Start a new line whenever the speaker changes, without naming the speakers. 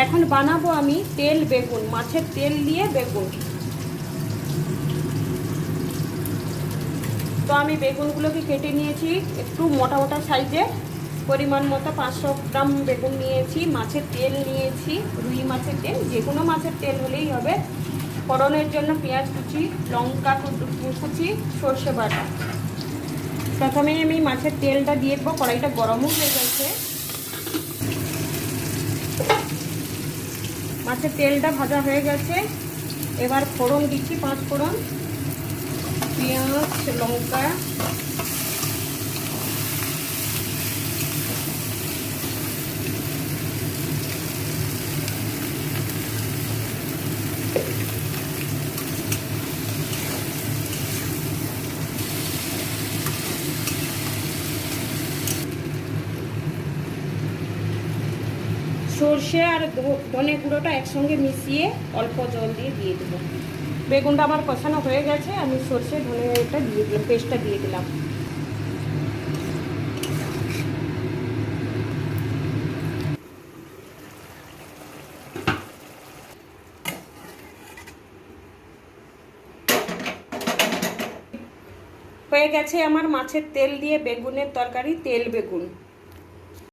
এখন বানাবো আমি তেল বেগুন, মাছের তেল দিয়ে বেগুন। তো আমি বেগুনগুলোকে কেটে নিয়েছি একটু মোটা মোটা সাইজে, পরিমাণ মতো 500 গ্রাম বেগুন নিয়েছি। মাছের তেল নিয়েছি, রুই মাছের তেল, যে কোনো মাছের তেল হলেই হবে। ফোড়নের জন্য পেঁয়াজ কুচি, লঙ্কা কুচি, সর্ষে বাটা। প্রথমে আমি মাছের তেলটা দিয়ে দেবো, কড়াইটা গরমও হয়ে গেছে। মাছের তেলটা ভাজা হয়ে গেছে, এবার ফোড়ন দিচ্ছি, 5 ফোড়ন, পেঁয়াজ, লঙ্কা, সর্ষে আর ধনে গুঁড়োটা একসঙ্গে মিশিয়ে অল্প জল দিয়ে দেবো। বেগুনটা আমার কষানো হয়ে গেছে, আমি সর্ষে ধনেটা দিয়ে দিলাম, পেস্টটা দিয়ে দিলাম। হয়ে গেছে আমার মাছের তেল দিয়ে বেগুনের তরকারি, তেল বেগুন।